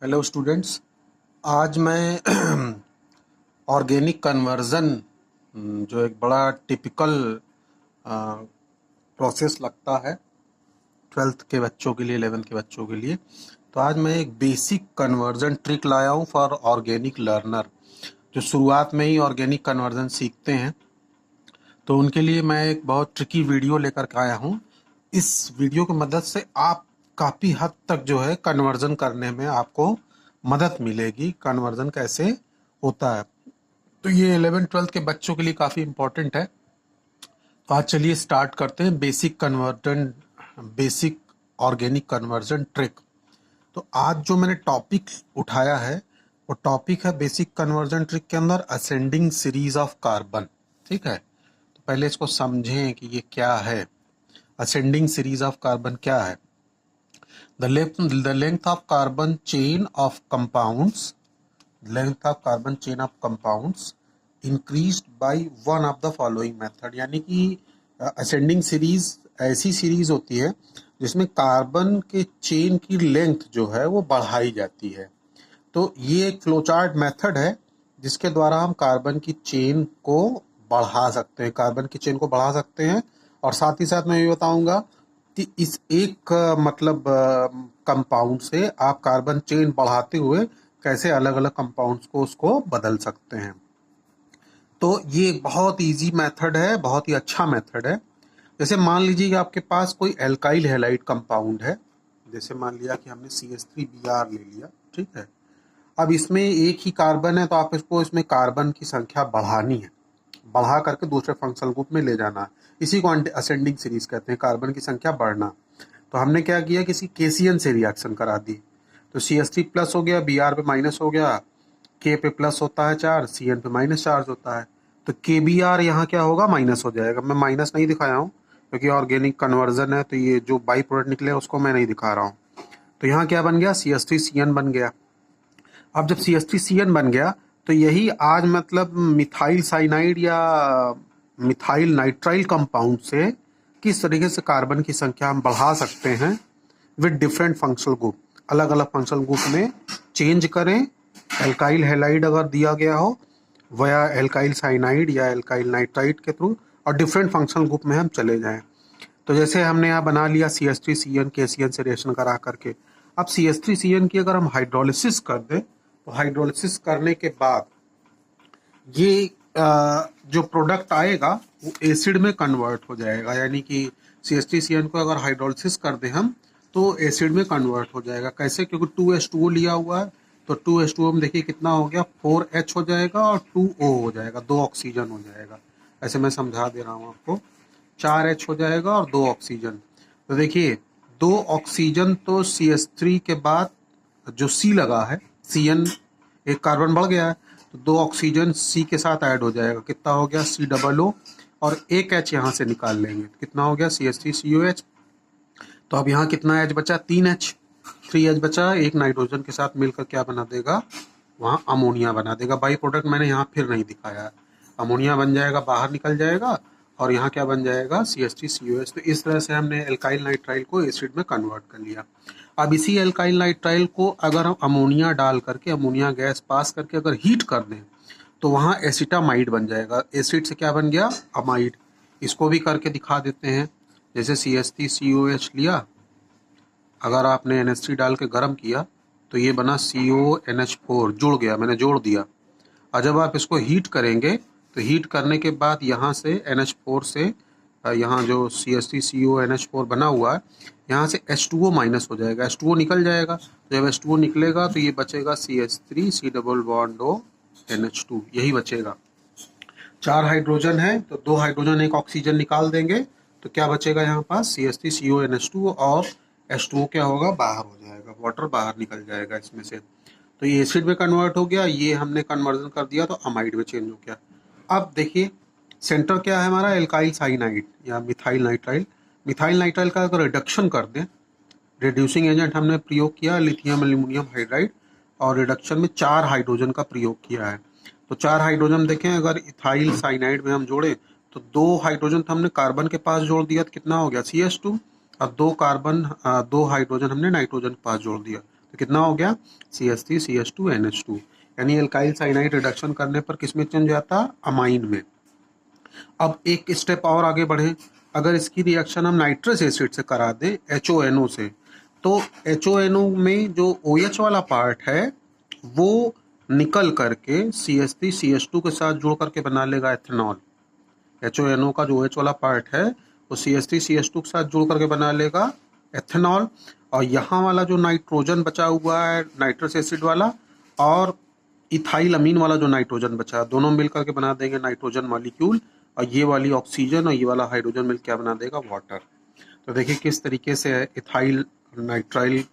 Hello students. आज मैं organic conversion जो एक बड़ा टिपिकल प्रोसेस लगता है ट्वेल्थ के बच्चों के लिए, 11th के बच्चों के लिए, तो आज मैं एक बेसिक कन्वर्जन ट्रिक लाया हूँ फॉर ऑर्गेनिक लर्नर जो शुरुआत में ही ऑर्गेनिक कन्वर्जन सीखते हैं। तो उनके लिए मैं एक बहुत ट्रिकी वीडियो लेकर के आया हूँ। इस वीडियो की मदद से आप काफ़ी हद तक जो है कन्वर्जन करने में आपको मदद मिलेगी, कन्वर्जन कैसे होता है। तो ये 11th-12th के बच्चों के लिए काफ़ी इम्पोर्टेंट है। तो आज चलिए स्टार्ट करते हैं बेसिक ऑर्गेनिक कन्वर्जन ट्रिक। तो आज जो मैंने टॉपिक उठाया है वो टॉपिक है बेसिक कन्वर्जन ट्रिक के अंदर असेंडिंग सीरीज ऑफ कार्बन। ठीक है, तो पहले इसको समझें कि ये क्या है। असेंडिंग सीरीज ऑफ कार्बन क्या है? The length of carbon chain of compounds increased by one of the following method। यानी कि असेंडिंग सीरीज ऐसी सीरीज होती है जिसमें कार्बन के चेन की लेंथ जो है वो बढ़ाई जाती है। तो ये एक फ्लोचार्ट मेथड है जिसके द्वारा हम कार्बन की चेन को बढ़ा सकते हैं, और साथ ही साथ मैं ये बताऊंगा कि इस एक कंपाउंड से आप कार्बन चेन बढ़ाते हुए कैसे अलग अलग कंपाउंड्स को उसको बदल सकते हैं। तो ये एक बहुत इजी मेथड है, बहुत ही अच्छा मेथड है। जैसे मान लीजिए कि आपके पास कोई एल्काइल हैलाइड कंपाउंड है, जैसे मान लिया कि हमने CH3Br ले लिया। ठीक है, अब इसमें एक ही कार्बन है तो आप इसमें कार्बन की संख्या बढ़ानी है, बढ़ा करके दूसरे फंक्शनल ग्रुप में ले जाना है। इसी को असेंडिंग सीरीज कहते हैं, कार्बन की संख्या बढ़ना। तो हमने क्या किया, किसी केसीएन से रिएक्शन करा दी। तो CH3 प्लस हो गया, Br पे माइनस हो गया, K पे प्लस होता है चार्ज, Cn पे माइनस चार्ज होता है। तो KBr यहाँ क्या होगा, माइनस हो जाएगा। मैं माइनस नहीं दिखाया हूँ क्योंकि ऑर्गेनिक कन्वर्जन है, तो ये जो बाई प्रोडक्ट निकले उसको मैं नहीं दिखा रहा हूँ। तो यहाँ क्या बन गया, CH3Cn बन गया। अब जब CH3Cn बन गया तो यही आज मिथाइल साइनाइड या मिथाइल नाइट्राइल कंपाउंड से किस तरीके से कार्बन की संख्या हम बढ़ा सकते हैं विद डिफरेंट फंक्शनल ग्रुप, अलग अलग फंक्शनल ग्रुप में चेंज करें। एल्काइल हैलाइड अगर दिया गया हो वया एल्काइल साइनाइड या एल्काइल नाइट्राइड के थ्रू, और डिफरेंट फंक्शनल ग्रुप में हम चले जाएं। तो जैसे हमने यहाँ बना लिया CH3Cn KCN से रिएक्शन करा करके। अब CH3Cn की अगर हम हाइड्रोलिसिस कर दें तो हाइड्रोलिसिस करने के बाद ये जो प्रोडक्ट आएगा वो एसिड में कन्वर्ट हो जाएगा। यानी कि CH3Cn को अगर हाइड्रोलिसिस कर दें हम तो एसिड में कन्वर्ट हो जाएगा। कैसे? क्योंकि 2H2O लिया हुआ है, तो 2H2O में देखिए कितना हो गया, 4H हो जाएगा और 2O हो जाएगा, 2 ऑक्सीजन हो जाएगा। ऐसे मैं समझा दे रहा हूँ आपको, 4H हो जाएगा और 2 ऑक्सीजन। तो देखिए 2 ऑक्सीजन तो CH3 के बाद जो C लगा है, Cn एक कार्बन बढ़ गया है, तो 2 ऑक्सीजन C के साथ ऐड हो जाएगा। कितना हो गया, COO, और एक H यहाँ से निकाल लेंगे, कितना हो गया, CH3COH। तो अब यहाँ कितना H बचा, 3H बचा, एक नाइट्रोजन के साथ मिलकर क्या बना देगा, वहाँ अमोनिया बना देगा। बाई प्रोडक्ट मैंने यहाँ फिर नहीं दिखाया है, अमोनिया बन जाएगा, बाहर निकल जाएगा, और यहाँ क्या बन जाएगा, CH3COH। तो इस तरह से हमने एल्काइल नाइट्राइल को एसिड में कन्वर्ट कर लिया। अब इसी एल्काइल नाइट्राइल को अगर हम अमोनिया डाल करके, अमोनिया गैस पास करके अगर हीट कर दें तो वहाँ एसिटामाइड बन जाएगा। एसिड से क्या बन गया, अमाइड। इसको भी करके दिखा देते हैं। जैसे CH3COH लिया, अगर आपने NH3 डाल के गर्म किया तो ये बना CONH4, जुड़ गया, मैंने जोड़ दिया। और जब आप इसको हीट करेंगे तो हीट करने के बाद यहाँ से NH4 से यहाँ जो CH3CONH4 बना हुआ है, यहाँ से H2O माइनस हो जाएगा, H2O निकल जाएगा। जब H2O निकलेगा तो ये बचेगा CH3 C double bond O NH2, यही बचेगा। 4 हाइड्रोजन है तो 2 हाइड्रोजन 1 ऑक्सीजन निकाल देंगे, तो क्या बचेगा यहाँ पास, CH3CONH2, और H2O क्या होगा, बाहर हो जाएगा, वाटर बाहर निकल जाएगा इसमें से। तो ये एसिड में कन्वर्ट हो गया, ये हमने कन्वर्जन कर दिया तो अमाइड में चेंज हो गया। अब देखिए सेंटर क्या है हमारा, एल्काइल साइनाइड या मिथाइल नाइट्राइल। मिथाइल नाइट्राइल का अगर रिडक्शन कर दें, रिड्यूसिंग एजेंट हमने प्रयोग किया लिथियम एल्यूमिनियम हाइड्राइड, और रिडक्शन में 4 हाइड्रोजन का प्रयोग किया है। तो 4 हाइड्रोजन देखें, अगर इथाइल साइनाइड में हम जोड़े तो 2 हाइड्रोजन तो हमने कार्बन के पास जोड़ दिया, तो कितना हो गया, CH2, और 2 हाइड्रोजन हमने नाइट्रोजन के पास जोड़ दिया, तो कितना हो गया CH3 CH2 NH2, यानी एल्काइल साइनाइड रिडक्शन करने पर किस में चेंज जाता, अमाइन में। अब एक स्टेप और आगे बढ़े, अगर इसकी रिएक्शन हम नाइट्रस एसिड से करा दें HONO से, तो HONO में जो OH वाला पार्ट है वो निकल करके CH3 CH2 के साथ जुड़ करके बना लेगा एथेनॉल। HONO का जो OH वाला पार्ट है वो CH3 CH2 के साथ जुड़ करके बना लेगा एथेनॉल, और यहाँ वाला जो नाइट्रोजन बचा हुआ है नाइट्रस एसिड वाला और इथाइल अमीन वाला जो नाइट्रोजन बचा है, दोनों मिल करके बना देंगे नाइट्रोजन मॉलिक्यूल, और ये वाली ऑक्सीजन और ये वाला हाइड्रोजन मिल क्या बना देगा, वाटर। तो देखिए किस तरीके से इथाइल नाइट्राइल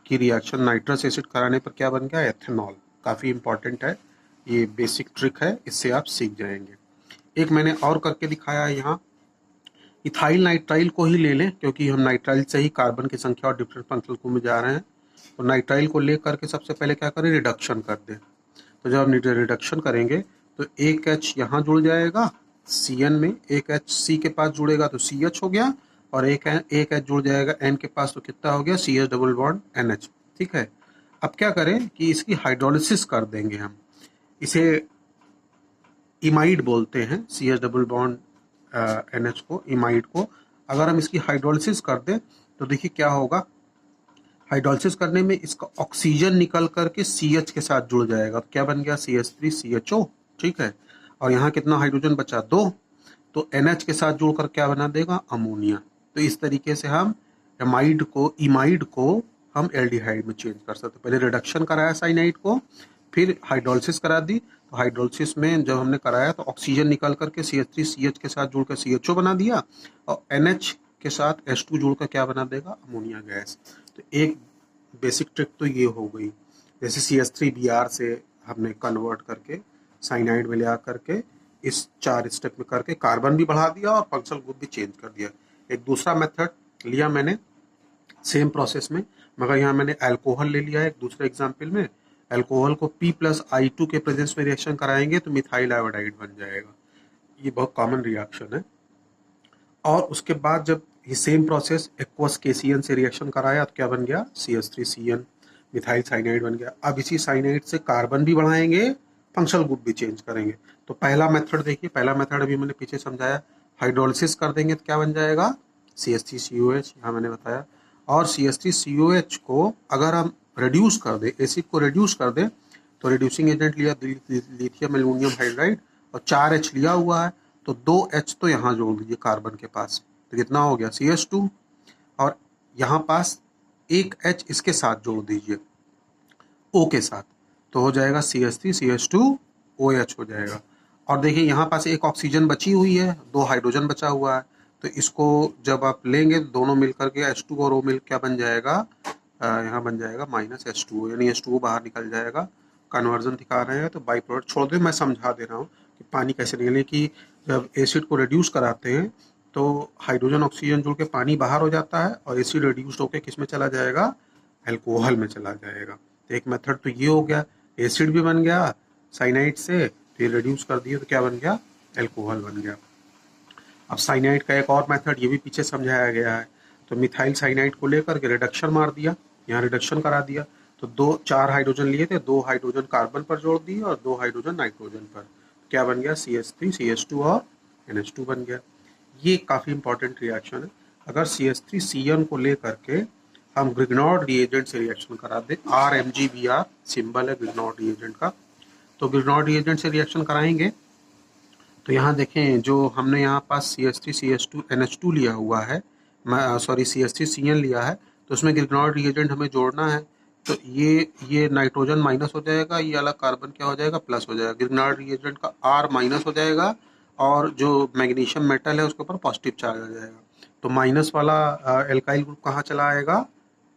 की रिएक्शन नाइट्रस एसिड कराने पर क्या बन गया, एथेनॉल। काफ़ी इंपॉर्टेंट है, ये बेसिक ट्रिक है, इससे आप सीख जाएंगे। एक मैंने और करके दिखाया है यहाँ, इथाइल नाइट्राइल को ही ले लें क्योंकि हम नाइट्राइल से ही कार्बन की संख्या और डिफरेंट फंक्शनल ग्रुप में जा रहे हैं। तो नाइट्राइल को ले करके सबसे पहले क्या करें, रिडक्शन कर दें। तो जब हम रिडक्शन करेंगे तो एक H यहाँ जुड़ जाएगा CN में, एक H C के पास जुड़ेगा तो CH हो गया, और एक H जुड़ जाएगा N के पास तो कितना हो गया, CH डबल बॉन्ड NH। ठीक है, अब क्या करें कि इसकी हाइड्रोलिसिस कर देंगे हम, इसे इमाइड बोलते हैं, CH डबल बॉन्ड NH को, इमाइड को। अगर हम इसकी हाइड्रोलिसिस कर दें तो देखिए क्या होगा, हाइड्रोलिसिस करने में इसका ऑक्सीजन निकल करके CH के साथ जुड़ जाएगा, तो क्या बन गया CH3 CHO। ठीक है, और यहाँ कितना हाइड्रोजन बचा, 2, तो NH के साथ जुड़कर क्या बना देगा, अमोनिया। तो इस तरीके से हम इमाइड को हम एल्डिहाइड में चेंज कर सकते हैं। पहले रिडक्शन कराया साइनाइड को, फिर हाइड्रोलिसिस करा दी, तो हाइड्रोलिसिस में जब हमने कराया तो ऑक्सीजन निकल करके CH3 CH के साथ जुड़कर CHO बना दिया, और NH के साथ H2 जुड़कर क्या बना देगा, अमोनिया गैस। तो एक बेसिक ट्रिक तो ये हो गई, जैसे CH3Br से हमने कन्वर्ट करके साइनाइड में ले आ करके इस 4 स्टेप में करके कार्बन भी बढ़ा दिया और फंक्शनल ग्रुप भी चेंज कर दिया। एक दूसरा मेथड लिया मैंने सेम प्रोसेस में, मगर यहाँ मैंने अल्कोहल ले लिया है। एक दूसरे एग्जाम्पल में अल्कोहल को P+I2 के प्रेजेंस में रिएक्शन कराएंगे तो मिथाइल आयोडाइड बन जाएगा। ये बहुत कॉमन रिएक्शन है। और उसके बाद जब ये सेम प्रोसेस एक्वस KCN से रिएक्शन कराया तो क्या बन गया, CH3CN मिथाइल साइनाइड बन गया। अब इसी साइनाइड से कार्बन भी बढ़ाएंगे, फंक्शनल ग्रुप भी चेंज करेंगे। तो पहला मेथड देखिए, पहला मेथड अभी मैंने पीछे समझाया, हाइड्रोलिसिस कर देंगे तो क्या बन जाएगा, CH3COH, यहाँ मैंने बताया। और CH3COH को अगर हम रिड्यूस कर दें, एसिड को रिड्यूस कर दें, तो रिड्यूसिंग एजेंट लिया लिथियम एल्यूमिनियम हाइड्राइड और 4H लिया हुआ है, तो 2H तो यहाँ जोड़ दीजिए कार्बन के पास, तो कितना हो गया CH2, और यहाँ पास एक H इसके साथ जोड़ दीजिए O के साथ, तो हो जाएगा CH3 CH2 OH हो जाएगा। और देखिए यहाँ पास एक ऑक्सीजन बची हुई है, 2 हाइड्रोजन बचा हुआ है, तो इसको जब आप लेंगे तो दोनों मिल करके H2 और O मिल क्या बन जाएगा, यहाँ बन जाएगा -H2O, यानी H2O बाहर निकल जाएगा। कन्वर्जन दिखा रहे हैं तो बाई प्रोडक्ट छोड़ दें, मैं समझा दे रहा हूँ कि पानी कैसे निकले। कि जब एसिड को रिड्यूस कराते हैं तो हाइड्रोजन ऑक्सीजन जुड़ के पानी बाहर हो जाता है और एसिड रिड्यूस होकर किस में चला जाएगा, अल्कोहल में चला जाएगा। तो एक मेथड तो ये हो गया, एसिड भी बन गया साइनाइड से, फिर रिड्यूस कर दिए तो क्या बन गया, अल्कोहल बन गया। अब साइनाइड का एक और मेथड ये भी पीछे समझाया गया है। तो मिथाइल साइनाइड को लेकर के रिडक्शन मार दिया, यहाँ रिडक्शन करा दिया, तो 4 हाइड्रोजन लिए थे, 2 हाइड्रोजन कार्बन पर जोड़ दिए और 2 हाइड्रोजन नाइट्रोजन पर, क्या बन गया CH3 CH2 और NH2 बन गया। ये काफ़ी इंपॉर्टेंट रिएक्शन है। अगर CH3CN को लेकर के हम ग्रिग्नॉर्ड रिएजेंट से रिएक्शन करा दें, RMGBr सिंबल है ग्रिग्नॉर्ड रिएजेंट का, तो ग्रिग्नॉर्ड रिएजेंट से रिएक्शन कराएंगे तो यहाँ देखें जो हमने यहाँ पास CH3 CH2 NH2 लिया हुआ है, सॉरी CH3CN लिया है, तो उसमें ग्रिग्नॉर्ड रिएजेंट हमें जोड़ना है। तो ये नाइट्रोजन माइनस हो जाएगा, ये वाला कार्बन क्या हो जाएगा, प्लस हो जाएगा। ग्रिग्नॉर्ड रिएजेंट का R माइनस हो जाएगा और जो मैग्नीशियम मेटल है उसके ऊपर पॉजिटिव चार्ज आ जाएगा। तो माइनस वाला एल्काइल ग्रुप कहाँ चला आएगा,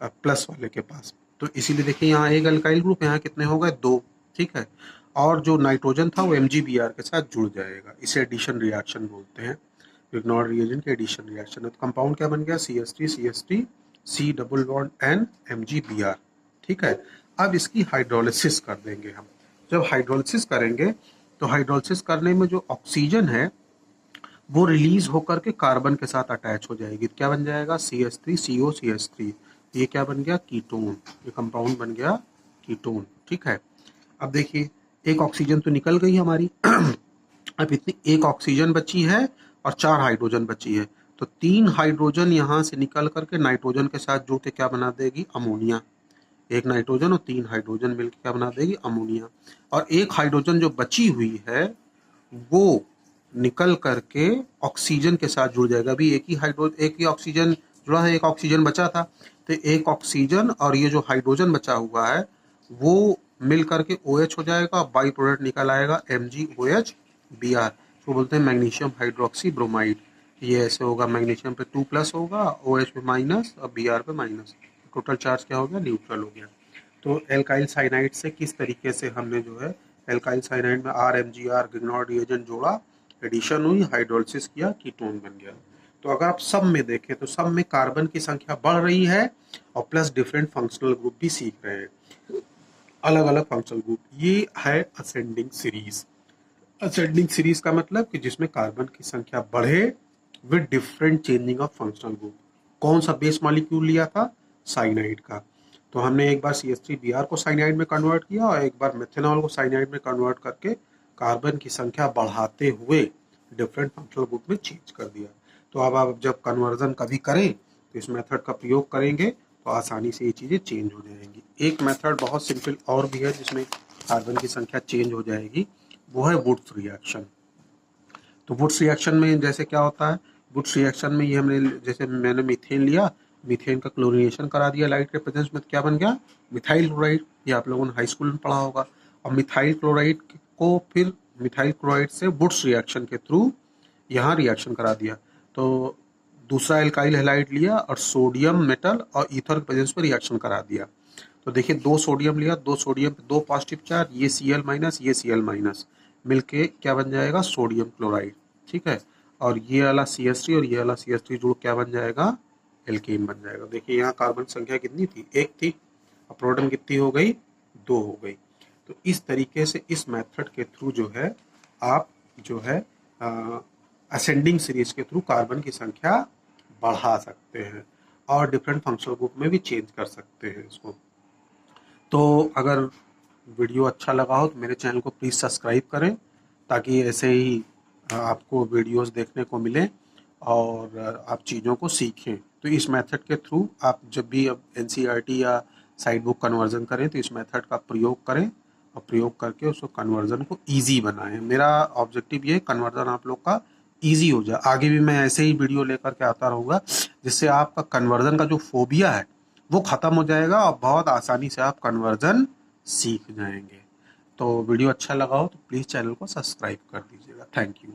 प्लस वाले के पास। तो इसीलिए देखिए यहाँ एक एल्काइल ग्रुप, यहाँ कितने हो गए, 2। ठीक है, और जो नाइट्रोजन था वो MgBr के साथ जुड़ जाएगा। इसे एडिशन रिएक्शन बोलते हैं, ग्रिग्नॉर्ड रिएजेंट के एडिशन रिएक्शन है। तो कंपाउंड क्या बन गया, CH3 C double bond N MgBr। ठीक है, अब इसकी हाइड्रोलिसिस कर देंगे हम। जब हाइड्रोलिसिस करेंगे तो हाइड्रोलिसिस करने में जो ऑक्सीजन है वो रिलीज होकर के कार्बन के साथ अटैच हो जाएगी, क्या बन जाएगा CH3CO CH3, ये क्या बन गया, कीटोन, ये कंपाउंड बन गया कीटोन। ठीक है, अब देखिए एक ऑक्सीजन तो निकल गई हमारी अब इतनी एक ऑक्सीजन बची है और 4 हाइड्रोजन बची है, तो 3 हाइड्रोजन यहाँ से निकल करके नाइट्रोजन के साथ जुड़ के क्या बना देगी, अमोनिया। एक नाइट्रोजन और 3 हाइड्रोजन मिलकर क्या बना देगी, अमोनिया। और एक हाइड्रोजन जो बची हुई है वो निकल करके ऑक्सीजन के साथ जुड़ जाएगा। अभी एक ही ऑक्सीजन जुड़ा है, एक ऑक्सीजन बचा था, तो एक ऑक्सीजन और ये जो हाइड्रोजन बचा हुआ है वो मिल करके OH हो जाएगा, बाई प्रोडक्ट निकल आएगा MgOH Br, इसको बोलते हैं मैग्नीशियम हाइड्रोक्सी ब्रोमाइड। ये ऐसे होगा, मैग्नीशियम पे 2+ होगा, OH पे माइनस और Br पे माइनस, टोटल चार्ज क्या हो गया, न्यूट्रल हो गया। तो एल्काइल साइनाइड से किस तरीके से हमने जो है एल्काइल साइनाइड में RMgR गिग्नॉर्ड रिएजेंट जोड़ा, एडिशन हुई, हाइड्रोलिसिस किया, कीटोन बन गया। तो अगर आप सब में देखें तो सब में कार्बन की संख्या बढ़ रही है और प्लस डिफरेंट फंक्शनल ग्रुप भी सीख रहे हैं, अलग अलग फंक्शनल ग्रुप। ये है असेंडिंग सीरीज। असेंडिंग सीरीज का मतलब कि जिसमें कार्बन की संख्या बढ़े with different changing of functional group. कौन सा बेस मॉलिक्यूल लिया था, साइनाइड का। तो हमने एक बार CH3Br को साइनाइड में कन्वर्ट किया और एक बार मेथेनॉल को साइनाइड में कन्वर्ट करके कार्बन की संख्या बढ़ाते हुए डिफरेंट फंक्शनल ग्रुप में चेंज कर दिया। तो अब आप जब कन्वर्जन कभी करें तो इस मेथड का प्रयोग करेंगे तो आसानी से ये चीज़ें चेंज हो जाएंगी। एक मेथड बहुत सिंपल और भी है जिसमें कार्बन की संख्या चेंज हो जाएगी, वो है वुड्स रिएक्शन। तो वुड्स रिएक्शन में जैसे क्या होता है, वुड्स रिएक्शन में ये हमने जैसे मैंने मीथेन लिया, मीथेन का क्लोरीनेशन करा दिया लाइट के प्रेजेंस में, क्या बन गया, मिथाइल क्लोराइड। ये आप लोगों ने हाई स्कूल में पढ़ा होगा। और मिथाइल क्लोराइड को फिर मिथाइल क्लोराइड से वुड्स रिएक्शन के थ्रू यहाँ रिएक्शन करा दिया, तो दूसरा एल्काइल हैलाइड लिया और सोडियम मेटल और ईथर के प्रेजेंस में रिएक्शन करा दिया। तो देखिए 2 सोडियम लिया, 2 सोडियम पे 2 पॉजिटिव चार्ज, ये Cl माइनस, ये Cl माइनस मिलके क्या बन जाएगा, सोडियम क्लोराइड। ठीक है, और ये वाला CH3 और ये वाला CH3 जुड़ क्या बन जाएगा, एल्केन बन जाएगा। देखिए यहाँ कार्बन संख्या कितनी थी, 1 थी, और प्रोटॉन कितनी हो गई, 2 हो गई। तो इस तरीके से इस मेथड के थ्रू जो है आप जो है असेंडिंग सीरीज के थ्रू कार्बन की संख्या बढ़ा सकते हैं और डिफरेंट फंक्शनल ग्रुप में भी चेंज कर सकते हैं इसको। तो अगर वीडियो अच्छा लगा हो तो मेरे चैनल को प्लीज़ सब्सक्राइब करें ताकि ऐसे ही आपको वीडियोस देखने को मिलें और आप चीज़ों को सीखें। तो इस मेथड के थ्रू आप जब भी अब NCERT या साइड बुक कन्वर्जन करें तो इस मेथड का प्रयोग करें और प्रयोग करके उसको कन्वर्जन को ईजी बनाएं। मेरा ऑब्जेक्टिव ये है कन्वर्जन आप लोग का ईजी हो जाए। आगे भी मैं ऐसे ही वीडियो लेकर के आता रहूँगा जिससे आपका कन्वर्जन का जो फोबिया है वो ख़त्म हो जाएगा और बहुत आसानी से आप कन्वर्जन सीख जाएंगे। तो वीडियो अच्छा लगा हो तो प्लीज़ चैनल को सब्सक्राइब कर दीजिएगा। Thank you.